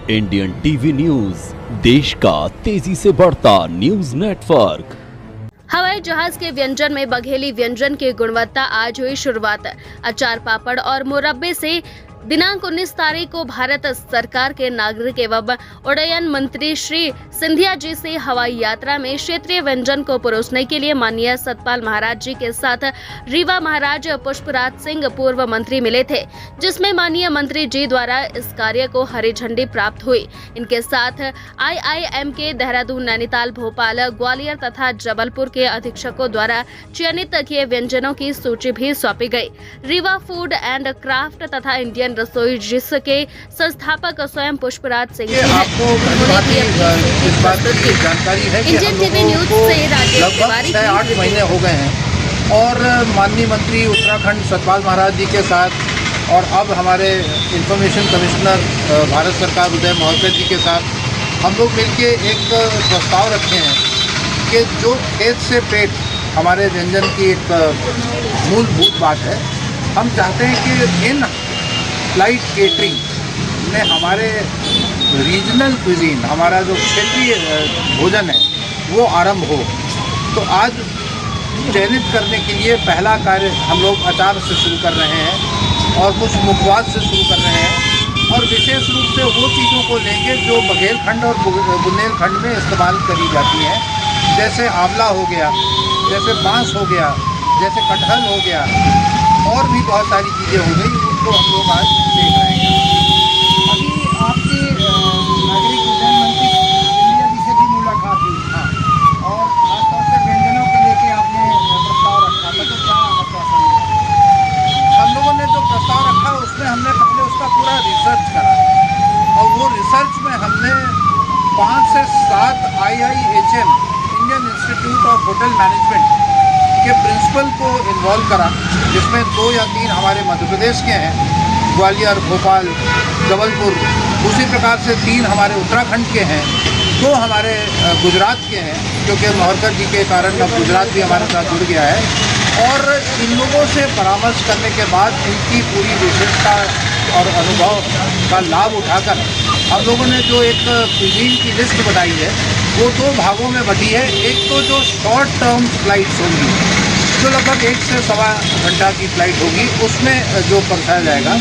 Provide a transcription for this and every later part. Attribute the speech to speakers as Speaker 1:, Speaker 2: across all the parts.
Speaker 1: Indian TV news, देश का तेजी से बढ़ता न्यूज नेटवर्क।
Speaker 2: हवाई जहाज के व्यंजन में बघेली व्यंजन की गुणवत्ता आज हुई शुरुआत। अचार, पापड़ और मुरब्बे से दिनांक 19 तारीख को भारत सरकार के नागरिक एवं उड्डयन मंत्री श्री सिंधिया जी से हवाई यात्रा में क्षेत्रीय व्यंजन को परोसने के लिए माननीय सतपाल महाराज जी के साथ रीवा महाराज पुष्पराज सिंह पूर्व मंत्री मिले थे, जिसमें माननीय मंत्री जी द्वारा इस कार्य को हरी झंडी प्राप्त हुई। इनके साथ IIM के देहरादून, नैनीताल, भोपाल, ग्वालियर तथा जबलपुर के अधीक्षकों द्वारा चयनित किए व्यंजनों की सूची भी सौंपी गई। रीवा फूड एंड क्राफ्ट तथा इंडियन रसोई जिसके संस्थापक स्वयं पुष्पराज सिंह हैं, उन्होंने इस बात की जानकारी है कि इंडियन टीवी न्यूज से राजेश तिवारी
Speaker 3: 8 महीने हो गए हैं और माननीय मंत्री उत्तराखंड सतपाल महाराज जी के साथ और अब हमारे इंफॉर्मेशन कमिश्नर भारत सरकार उदय महर्कर जी के साथ हम लोग मिलके एक प्रस्ताव रखे हैं कि जो खेत से पेट हमारे व्यंजन की एक मूलभूत बात है। हम चाहते हैं कि इन फ्लाइट केटरिंग में हमारे रीजनल क्विजीन, हमारा जो क्षेत्रीय भोजन है वो आरंभ हो। तो आज चयनित करने के लिए पहला कार्य हम लोग अचार से शुरू कर रहे हैं और कुछ मुखवास से शुरू कर रहे हैं और विशेष रूप से वो चीज़ों को लेंगे जो बघेलखंड और बुंदेलखंड में इस्तेमाल करी जाती हैं, जैसे आंवला हो गया, जैसे बांस हो गया, जैसे कटहल हो गया और भी बहुत सारी चीज़ें हो गई, उनको हम लोग आज देख रहे हैं।
Speaker 4: अभी आपकी नागरिक उड्डयन मंत्री सिंधिया जी से भी मुलाकात हुई।
Speaker 3: हाँ,
Speaker 4: और खासतौर से व्यंजनों को लेके आपने प्रस्ताव रखा था, तो क्या आश्वासन मिला?
Speaker 3: हम लोगों ने जो प्रस्ताव रखा उसमें हमने पहले उसका पूरा रिसर्च करा और वो रिसर्च में हमने 5 से 7 IIHM Indian institute of hotel management के प्रिंसिपल को इन्वॉल्व करा, जिसमें 2 या 3 हमारे मध्य प्रदेश के हैं, ग्वालियर, भोपाल, जबलपुर, उसी प्रकार से 3 हमारे उत्तराखंड के हैं, 2 हमारे गुजरात के हैं, क्योंकि महर्कर जी के कारण अब गुजरात भी हमारे साथ जुड़ गया है। और इन लोगों से परामर्श करने के बाद इनकी पूरी विशेषता और अनुभव का लाभ उठाकर हम लोगों ने जो एक क्विजीन की लिस्ट बनाई है वो 2 भागों में बटी है। एक तो जो शॉर्ट टर्म फ्लाइट्स होंगी, जो लगभग 1 से सवा घंटा की फ़्लाइट होगी, उसमें जो परसाया जाएगा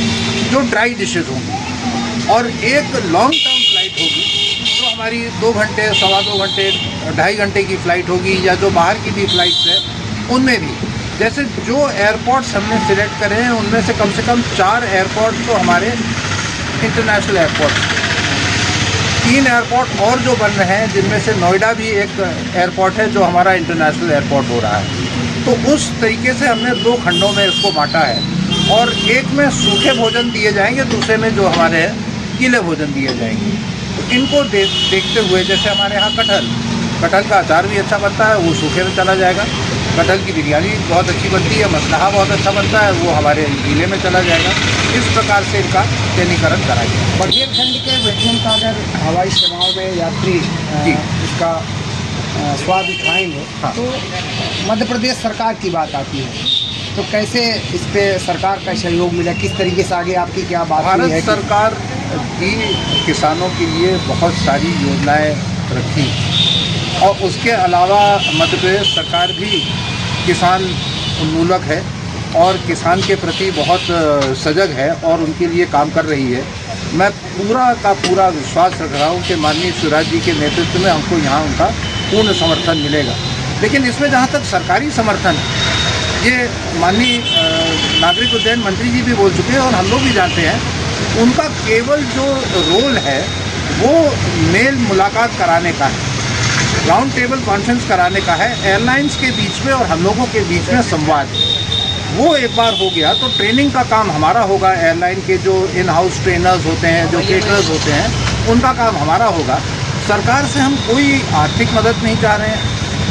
Speaker 3: जो ड्राई डिशेज होंगी, और एक लॉन्ग टर्म फ्लाइट होगी जो हमारी 2 घंटे, सवा 2 घंटे, 2.5 घंटे की फ़्लाइट होगी, या जो बाहर की भी फ़्लाइट्स है उनमें भी। जैसे जो एयरपोर्ट्स हमने सिलेक्ट करे हैं उनमें से कम 4 एयरपोर्ट तो हमारे इंटरनेशनल एयरपोर्ट, 3 एयरपोर्ट और जो बन रहे हैं, जिनमें से नोएडा भी एक एयरपोर्ट है जो हमारा इंटरनेशनल एयरपोर्ट हो रहा है। तो उस तरीके से हमने 2 खंडों में इसको बांटा है और एक में सूखे भोजन दिए जाएंगे, दूसरे में जो हमारे हैं गीले भोजन दिए जाएंगे। तो इनको देखते हुए, जैसे हमारे यहाँ कटहल का अचार भी अच्छा बनता है, वो सूखे में चला जाएगा। कटहल की बिरयानी बहुत अच्छी बनती है, मसलहा बहुत अच्छा बनता है, वो हमारे गीले में चला जाएगा। इस प्रकार से इनका चयनीकरण करा गया।
Speaker 4: बघेलखंड के व्यंजन का अगर हवाई सेवाओं में यात्री इसका स्वाद उठाएंगे,
Speaker 3: हाँ,
Speaker 4: तो मध्य प्रदेश सरकार की बात आती है, तो कैसे इस पे सरकार का सहयोग मिला, किस तरीके से आगे आपकी क्या बात हुई है?
Speaker 3: भारत सरकार भी किसानों के लिए बहुत सारी योजनाएं रखी और उसके अलावा मध्य प्रदेश सरकार भी किसान उन्मूलक है और किसान के प्रति बहुत सजग है और उनके लिए काम कर रही है। मैं पूरा का पूरा विश्वास रख रहा हूँ कि माननीय शिवराज जी के नेतृत्व में हमको यहाँ उनका पूर्ण समर्थन मिलेगा। लेकिन इसमें जहाँ तक सरकारी समर्थन, ये माननीय नागरिक उड्डयन मंत्री जी भी बोल चुके हैं और हम लोग भी जानते हैं, उनका केवल जो रोल है वो मेल मुलाकात कराने का है, राउंड टेबल कॉन्फ्रेंस कराने का है, एयरलाइंस के बीच में और हम लोगों के बीच में संवाद। वो एक बार हो गया तो ट्रेनिंग का काम हमारा होगा। एयरलाइन के जो इन हाउस ट्रेनर्स होते हैं, जो केटरर्स होते हैं, उनका काम हमारा होगा। सरकार से हम कोई आर्थिक मदद नहीं चाह रहे हैं,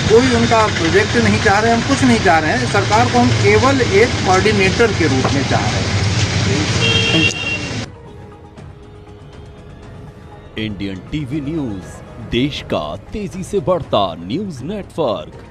Speaker 3: कोई उनका प्रोजेक्ट नहीं चाह रहे हैं, हम कुछ नहीं चाह रहे हैं। सरकार को हम केवल एक कोऑर्डिनेटर के रूप में चाह रहे हैं।
Speaker 1: इंडियन टीवी न्यूज, देश का तेजी से बढ़ता न्यूज नेटवर्क।